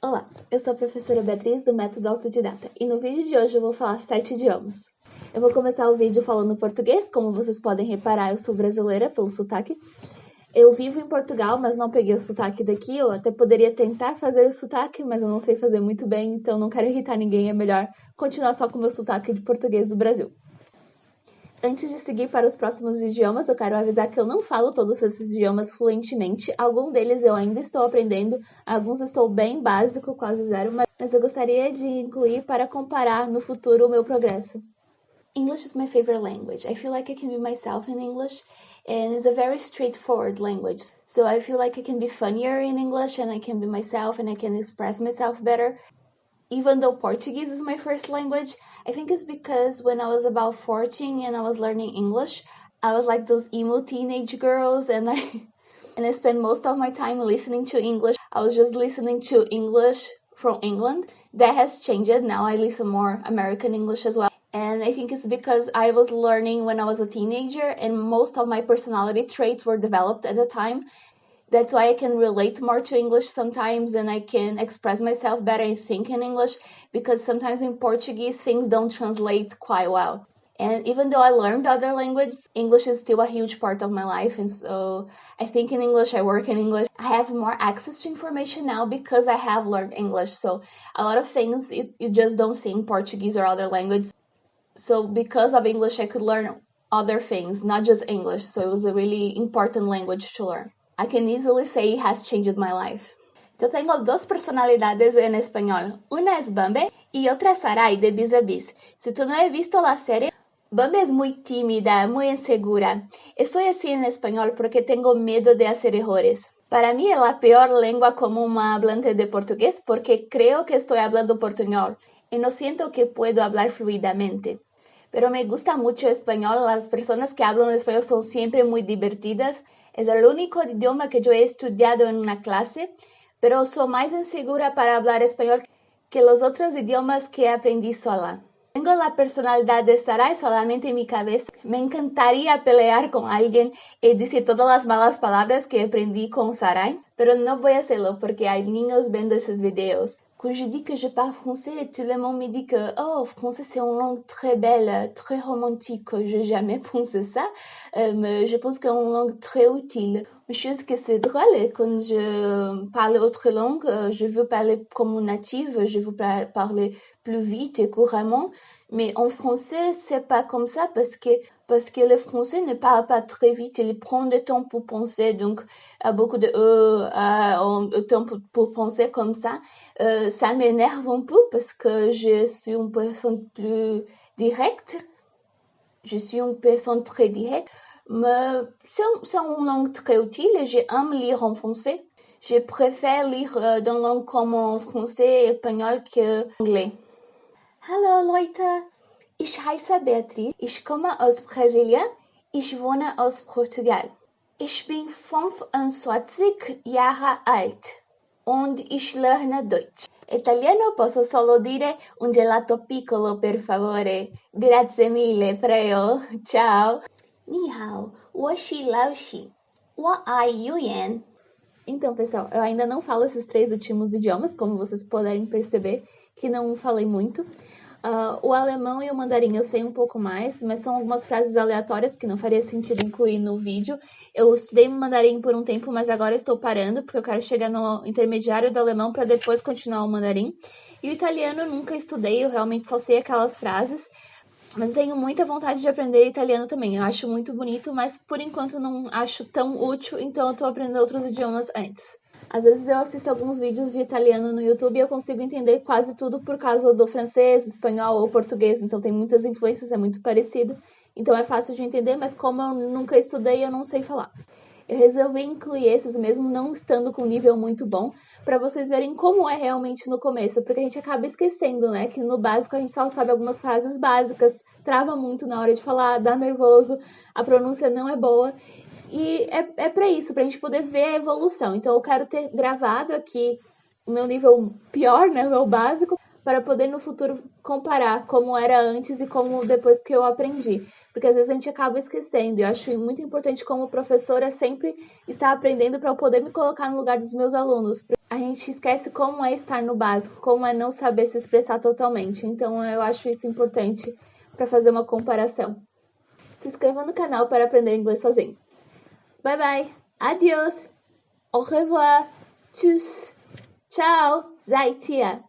Olá, eu sou a professora Beatriz do Método Autodidata e no vídeo de hoje eu vou falar 7 idiomas. Eu vou começar o vídeo falando português, como vocês podem reparar eu sou brasileira pelo sotaque. Eu vivo em Portugal, mas não peguei o sotaque daqui, eu até poderia tentar fazer o sotaque, mas eu não sei fazer muito bem, então não quero irritar ninguém, é melhor continuar só com o meu sotaque de português do Brasil. Antes de seguir para os próximos idiomas, eu quero avisar que eu não falo todos esses idiomas fluentemente. Alguns deles eu ainda estou aprendendo, alguns estou bem básico, quase zero, mas eu gostaria de incluir para comparar no futuro o meu progresso. English is my favorite language. I feel like I can be myself in English, and it's a very straightforward language. So I feel like I can be funnier in English, and I can be myself, and I can express myself better. Even though Portuguese is my first language, I think it's because when I was about 14 and I was learning English, I was like those emo teenage girls and I spent most of my time listening to English. I was just listening to English from England. That has changed. Now I listen more American English as well. And I think it's because I was learning when I was a teenager and most of my personality traits were developed at the time. That's why I can relate more to English sometimes and I can express myself better and think in English because sometimes in Portuguese things don't translate quite well. And even though I learned other languages, English is still a huge part of my life. And so I think in English, I work in English. I have more access to information now because I have learned English. So a lot of things you just don't see in Portuguese or other languages. So because of English, I could learn other things, not just English. So it was a really important language to learn. I can easily say it has changed my life. Yo tengo dos personalidades en español. Una es Bambi y otra es Sarai de Bis a Bis. Si tú no has visto la serie, Bambi es muy tímida, muy insegura. Y soy así en español porque tengo miedo de hacer errores. Para mí es la peor lengua como un hablante de portugués porque creo que estoy hablando portuñol y no siento que puedo hablar fluidamente. Pero me gusta mucho español, las personas que hablan español son siempre muy divertidas. Es el único idioma que yo he estudiado en una clase, pero soy más insegura para hablar español que los otros idiomas que aprendí sola. Tengo la personalidad de Sarai solamente en mi cabeza. Me encantaría pelear con alguien y decir todas las malas palabras que aprendí con Sarai, pero no voy a hacerlo porque hay niños viendo esos videos. Quand je dis que je parle français, tout le monde me dit que oh, français c'est une langue très belle, très romantique. Je n'ai jamais pensé ça, mais je pense que c'est une langue très utile. Une chose que c'est drôle, quand je parle autre langue, je veux parler comme une native, je veux parler plus vite et couramment, mais en français c'est pas comme ça parce que le français ne parle pas très vite, il prend du temps pour penser, donc a beaucoup de temps pour penser comme ça. Ça m'énerve un peu parce que je suis une personne plus directe. Je suis une personne très directe, mais c'est une langue très utile et j'aime lire en français. Je préfère lire dans une langue comme en français et espagnol qu'en anglais. Hallo Leute, ich heiße Beatriz, ich komme aus Brasilien, ich wohne aus Portugal. Ich bin 25 Jahre alt und ich lerne Deutsch. Italiano posso solo dire un gelato piccolo per favore. Grazie mille, prego. Ciao. Ni hao, wo xi lao xi. Wo ai yuan. Então, pessoal, eu ainda não falo esses 3 últimos idiomas, como vocês puderem perceber, que não falei muito. O alemão e o mandarim eu sei um pouco mais, mas são algumas frases aleatórias que não faria sentido incluir no vídeo. Eu estudei mandarim por um tempo, mas agora estou parando, porque eu quero chegar no intermediário do alemão para depois continuar o mandarim. E o italiano eu nunca estudei, eu realmente só sei aquelas frases, mas tenho muita vontade de aprender italiano também. Eu acho muito bonito, mas por enquanto não acho tão útil, então eu estou aprendendo outros idiomas antes. Às vezes eu assisto alguns vídeos de italiano no YouTube e eu consigo entender quase tudo por causa do francês, espanhol ou português. Então tem muitas influências, é muito parecido. Então é fácil de entender, mas como eu nunca estudei, eu não sei falar. Eu resolvi incluir esses mesmo não estando com um nível muito bom, para vocês verem como é realmente no começo. Porque a gente acaba esquecendo, né? Que no básico a gente só sabe algumas frases básicas, trava muito na hora de falar, dá nervoso, a pronúncia não é boa. E é para isso, para a gente poder ver a evolução. Então eu quero ter gravado aqui o meu nível pior, né, o meu básico, para poder no futuro comparar como era antes e como depois que eu aprendi. Porque às vezes a gente acaba esquecendo. E eu acho muito importante como professora sempre estar aprendendo para eu poder me colocar no lugar dos meus alunos. a gente esquece como é estar no básico, como é não saber se expressar totalmente. Então eu acho isso importante para fazer uma comparação. Se inscreva no canal para aprender inglês sozinho. Bye bye, adiós, au revoir, tschüss, tchau, zaitia.